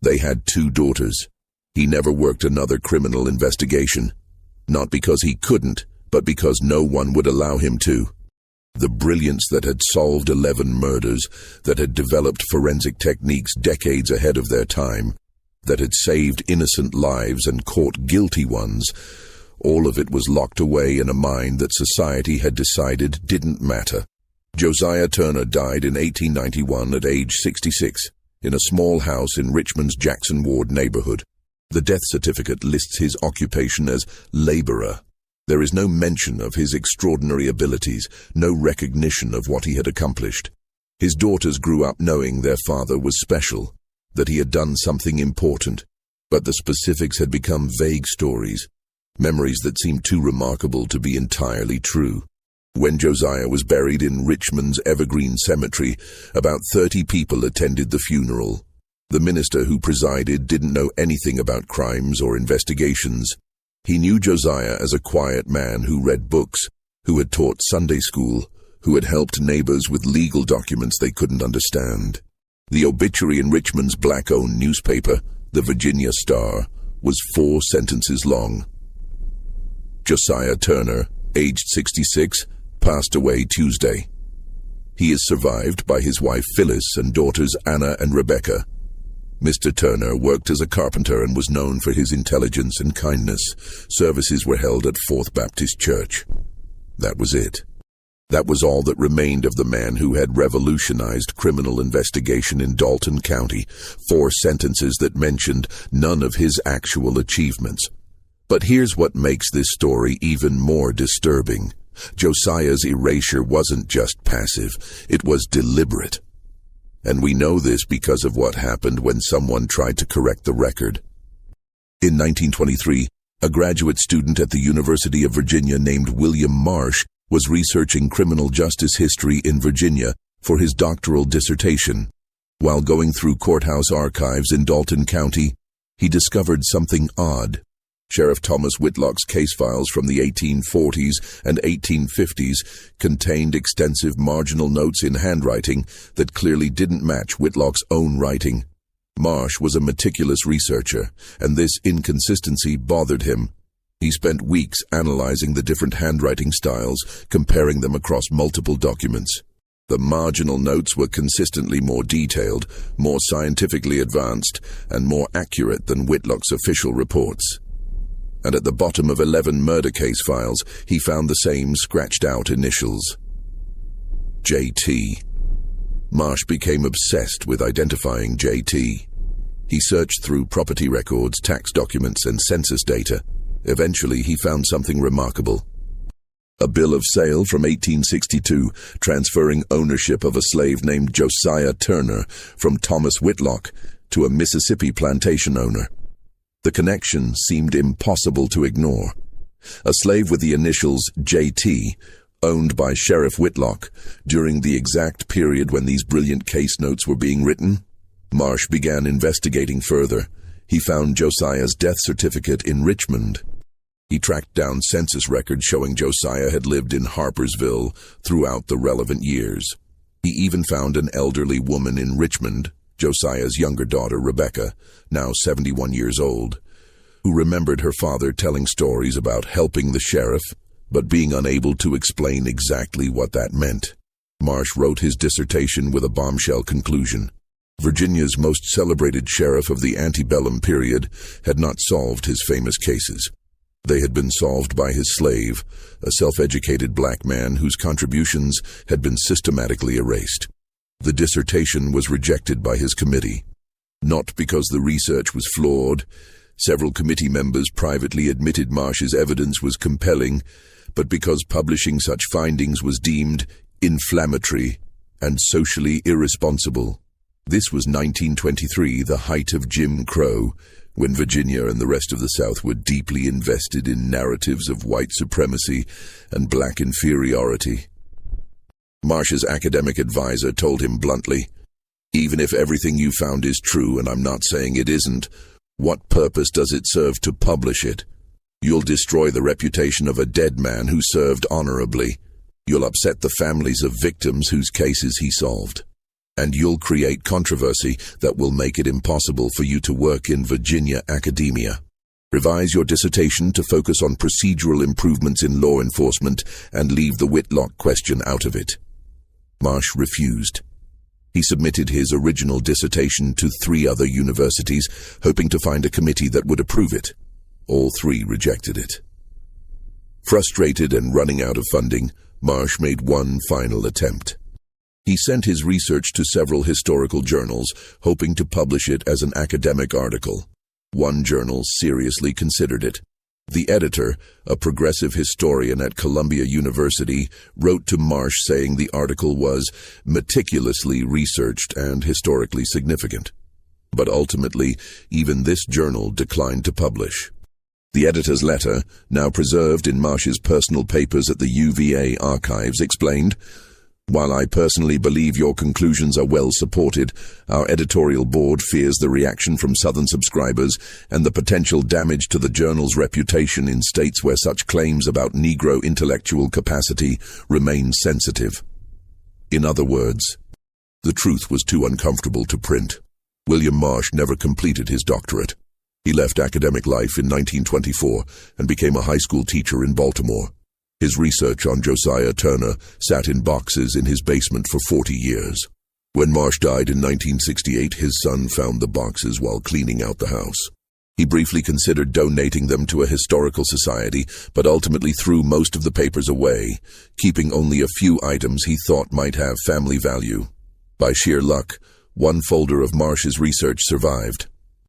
They had 2 daughters. He never worked another criminal investigation. Not because he couldn't, but because no one would allow him to. The brilliance that had solved 11 murders, that had developed forensic techniques decades ahead of their time, that had saved innocent lives and caught guilty ones, all of it was locked away in a mind that society had decided didn't matter. Josiah Turner died in 1891 at age 66, in a small house in Richmond's Jackson Ward neighborhood. The death certificate lists his occupation as laborer. There is no mention of his extraordinary abilities, no recognition of what he had accomplished. His daughters grew up knowing their father was special, that he had done something important, but the specifics had become vague stories, memories that seemed too remarkable to be entirely true. When Josiah was buried in Richmond's Evergreen Cemetery, about 30 people attended the funeral. The minister who presided didn't know anything about crimes or investigations. He knew Josiah as a quiet man who read books, who had taught Sunday school, who had helped neighbors with legal documents they couldn't understand. The obituary in Richmond's black-owned newspaper, the Virginia Star, was 4 sentences long. Josiah Turner, aged 66, passed away Tuesday. He is survived by his wife Phyllis and daughters Anna and Rebecca. Mr. Turner worked as a carpenter and was known for his intelligence and kindness. Services were held at Fourth Baptist Church. That was it. That was all that remained of the man who had revolutionized criminal investigation in Dalton County. 4 sentences that mentioned none of his actual achievements. But here's what makes this story even more disturbing. Josiah's erasure wasn't just passive, it was deliberate. And we know this because of what happened when someone tried to correct the record. In 1923, a graduate student at the University of Virginia named William Marsh was researching criminal justice history in Virginia for his doctoral dissertation. While going through courthouse archives in Dalton County, he discovered something odd. Sheriff Thomas Whitlock's case files from the 1840s and 1850s contained extensive marginal notes in handwriting that clearly didn't match Whitlock's own writing. Marsh was a meticulous researcher, and this inconsistency bothered him. He spent weeks analyzing the different handwriting styles, comparing them across multiple documents. The marginal notes were consistently more detailed, more scientifically advanced, and more accurate than Whitlock's official reports. And at the bottom of 11 murder case files, he found the same scratched-out initials. J.T. Marsh became obsessed with identifying J.T. He searched through property records, tax documents, and census data. Eventually, he found something remarkable. A bill of sale from 1862, transferring ownership of a slave named Josiah Turner from Thomas Whitlock to a Mississippi plantation owner. The connection seemed impossible to ignore. A slave with the initials J.T., owned by Sheriff Whitlock, during the exact period when these brilliant case notes were being written. Marsh began investigating further. He found Josiah's death certificate in Richmond. He tracked down census records showing Josiah had lived in Harpersville throughout the relevant years. He even found an elderly woman in Richmond, Josiah's younger daughter Rebecca, now 71 years old, who remembered her father telling stories about helping the sheriff, but being unable to explain exactly what that meant. Marsh wrote his dissertation with a bombshell conclusion. Virginia's most celebrated sheriff of the antebellum period had not solved his famous cases. They had been solved by his slave, a self-educated black man whose contributions had been systematically erased. The dissertation was rejected by his committee. Not because the research was flawed. Several committee members privately admitted Marsh's evidence was compelling, but because publishing such findings was deemed inflammatory and socially irresponsible. This was 1923, the height of Jim Crow, when Virginia and the rest of the South were deeply invested in narratives of white supremacy and black inferiority. Marsh's academic advisor told him bluntly, "Even if everything you found is true, and I'm not saying it isn't, what purpose does it serve to publish it? You'll destroy the reputation of a dead man who served honorably. You'll upset the families of victims whose cases he solved. And you'll create controversy that will make it impossible for you to work in Virginia academia. Revise your dissertation to focus on procedural improvements in law enforcement and leave the Whitlock question out of it." Marsh refused. He submitted his original dissertation to 3 other universities, hoping to find a committee that would approve it. All 3 rejected it. Frustrated and running out of funding, Marsh made one final attempt. He sent his research to several historical journals, hoping to publish it as an academic article. One journal seriously considered it. The editor, a progressive historian at Columbia University, wrote to Marsh saying the article was meticulously researched and historically significant. But ultimately, even this journal declined to publish. The editor's letter, now preserved in Marsh's personal papers at the UVA archives, explained, "While I personally believe your conclusions are well supported, our editorial board fears the reaction from Southern subscribers and the potential damage to the journal's reputation in states where such claims about Negro intellectual capacity remain sensitive. In other words, the truth was too uncomfortable to print. William Marsh never completed his doctorate. He left academic life in 1924 and became a high school teacher in Baltimore. His research on Josiah Turner sat in boxes in his basement for 40 years. When Marsh died in 1968, his son found the boxes while cleaning out the house. He briefly considered donating them to a historical society, but ultimately threw most of the papers away, keeping only a few items he thought might have family value. By sheer luck, one folder of Marsh's research survived.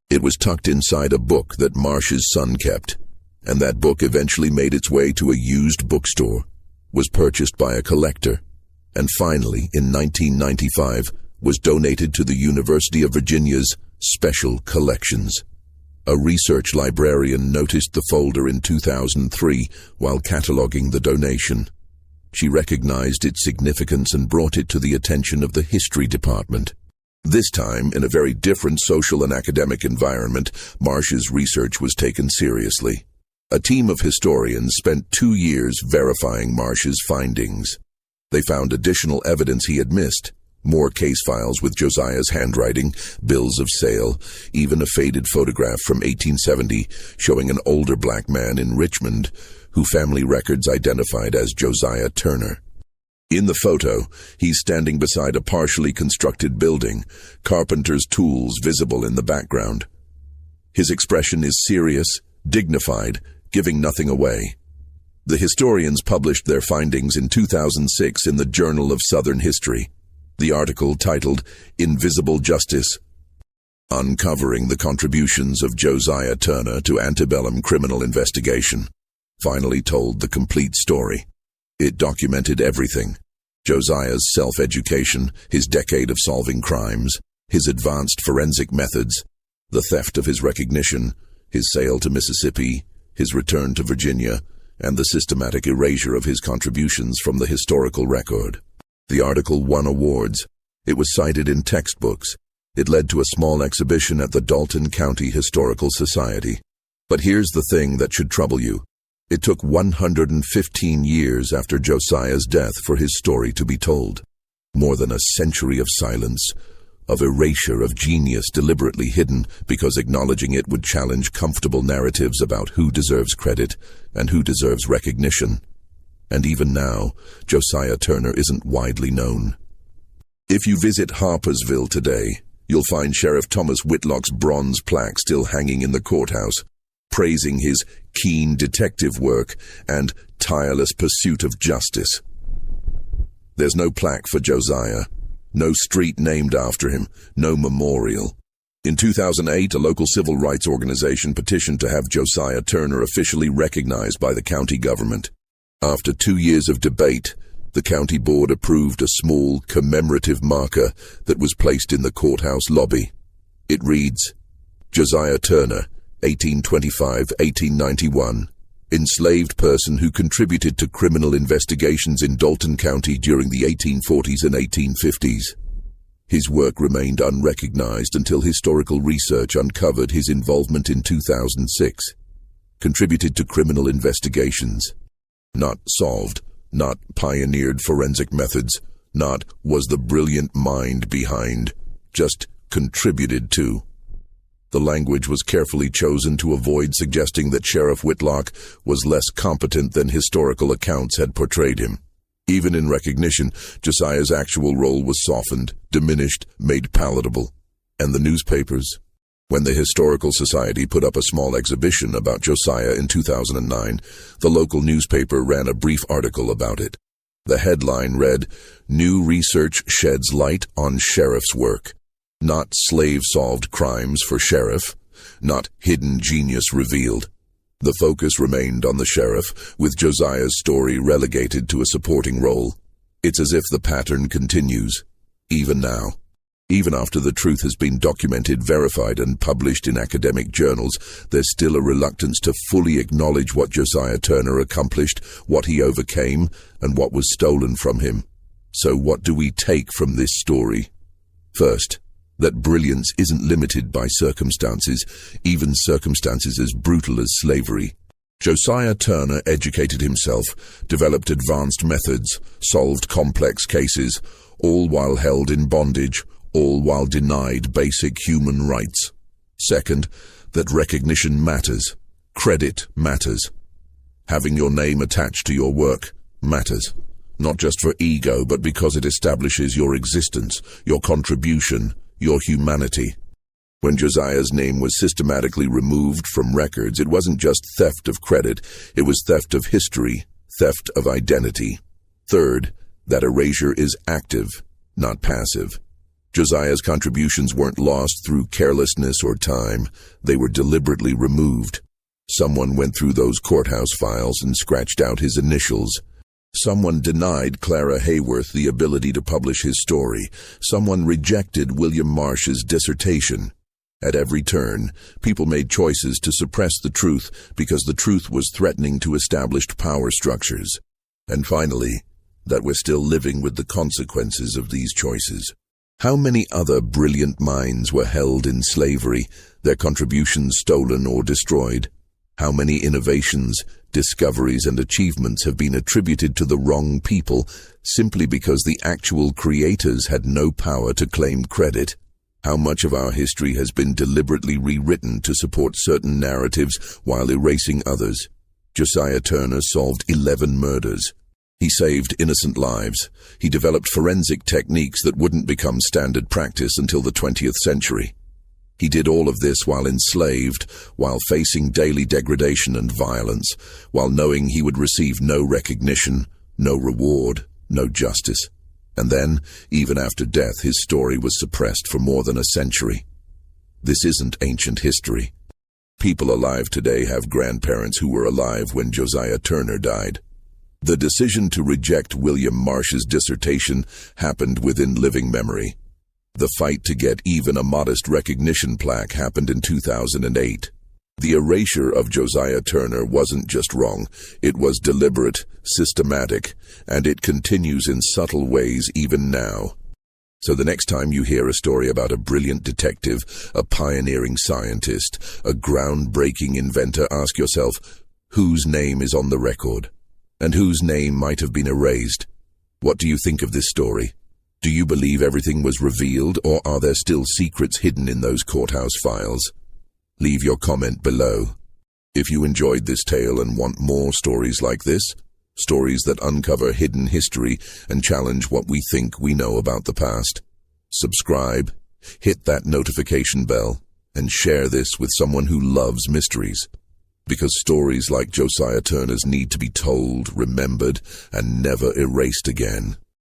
It was tucked inside a book that Marsh's son kept, and that book eventually made its way to a used bookstore, was purchased by a collector, and finally, in 1995, was donated to the University of Virginia's Special Collections. A research librarian noticed the folder in 2003 while cataloging the donation. She recognized its significance and brought it to the attention of the history department. This time, in a very different social and academic environment, Marsh's research was taken seriously. A team of historians spent 2 years verifying Marsh's findings. They found additional evidence he had missed, more case files with Josiah's handwriting, bills of sale, even a faded photograph from 1870 showing an older black man in Richmond who family records identified as Josiah Turner. In the photo, he's standing beside a partially constructed building, carpenter's tools visible in the background. His expression is serious, dignified, giving nothing away. The historians published their findings in 2006 in the Journal of Southern History. The article, titled "Invisible Justice: Uncovering the Contributions of Josiah Turner to Antebellum Criminal Investigation," finally told the complete story. It documented everything: Josiah's self-education, his decade of solving crimes, his advanced forensic methods, the theft of his recognition, his sale to Mississippi, his return to Virginia, and the systematic erasure of his contributions from the historical record. The article won awards. It was cited in textbooks. It led to a small exhibition at the Dalton County Historical Society. But here's the thing that should trouble you. It took 115 years after Josiah's death for his story to be told. More than a century of silence, of erasure of genius deliberately hidden because acknowledging it would challenge comfortable narratives about who deserves credit and who deserves recognition. And even now, Josiah Turner isn't widely known. If you visit Harpersville today, you'll find Sheriff Thomas Whitlock's bronze plaque still hanging in the courthouse, praising his keen detective work and tireless pursuit of justice. There's no plaque for Josiah, no street named after him, no memorial. In 2008, a local civil rights organization petitioned to have Josiah Turner officially recognized by the county government. After 2 years of debate, the county board approved a small commemorative marker that was placed in the courthouse lobby. It reads, "Josiah Turner, 1825-1891, enslaved person who contributed to criminal investigations in Dalton County during the 1840s and 1850s. His work remained unrecognized until historical research uncovered his involvement in 2006. Contributed to criminal investigations. Not solved, not pioneered forensic methods, not was the brilliant mind behind, just contributed to." The language was carefully chosen to avoid suggesting that Sheriff Whitlock was less competent than historical accounts had portrayed him. Even in recognition, Josiah's actual role was softened, diminished, made palatable. And the newspapers? When the Historical Society put up a small exhibition about Josiah in 2009, the local newspaper ran a brief article about it. The headline read, "New research sheds light on sheriff's work. Not slave-solved crimes for sheriff, not hidden genius revealed." The focus remained on the sheriff, with Josiah's story relegated to a supporting role. It's as if the pattern continues, even now. Even after the truth has been documented, verified, and published in academic journals, there's still a reluctance to fully acknowledge what Josiah Turner accomplished, what he overcame, and what was stolen from him. So what do we take from this story? First, that brilliance isn't limited by circumstances, even circumstances as brutal as slavery. Josiah Turner educated himself, developed advanced methods, solved complex cases, all while held in bondage, all while denied basic human rights. Second, that recognition matters. Credit matters. Having your name attached to your work matters, not just for ego, but because it establishes your existence, your contribution, your humanity. When Josiah's name was systematically removed from records, it wasn't just theft of credit, it was theft of history, theft of identity. Third, that erasure is active, not passive. Josiah's contributions weren't lost through carelessness or time, they were deliberately removed. Someone went through those courthouse files and scratched out his initials. Someone denied Clara Hayworth the ability to publish his story. Someone rejected William Marsh's dissertation. At every turn, people made choices to suppress the truth because the truth was threatening to established power structures. And finally, that we're still living with the consequences of these choices. How many other brilliant minds were held in slavery, their contributions stolen or destroyed? How many innovations, discoveries, and achievements have been attributed to the wrong people simply because the actual creators had no power to claim credit? How much of our history has been deliberately rewritten to support certain narratives while erasing others? Josiah Turner solved 11 murders. He saved innocent lives. He developed forensic techniques that wouldn't become standard practice until the 20th century. He did all of this while enslaved, while facing daily degradation and violence, while knowing he would receive no recognition, no reward, no justice. And then, even after death, his story was suppressed for more than a century. This isn't ancient history. People alive today have grandparents who were alive when Josiah Turner died. The decision to reject William Marsh's dissertation happened within living memory. The fight to get even a modest recognition plaque happened in 2008. The erasure of Josiah Turner wasn't just wrong, it was deliberate, systematic, and it continues in subtle ways even now. So the next time you hear a story about a brilliant detective, a pioneering scientist, a groundbreaking inventor, ask yourself, whose name is on the record? And whose name might have been erased? What do you think of this story? Do you believe everything was revealed, or are there still secrets hidden in those courthouse files? Leave your comment below. If you enjoyed this tale and want more stories like this, stories that uncover hidden history and challenge what we think we know about the past, subscribe, hit that notification bell, and share this with someone who loves mysteries. Because stories like Josiah Turner's need to be told, remembered, and never erased again.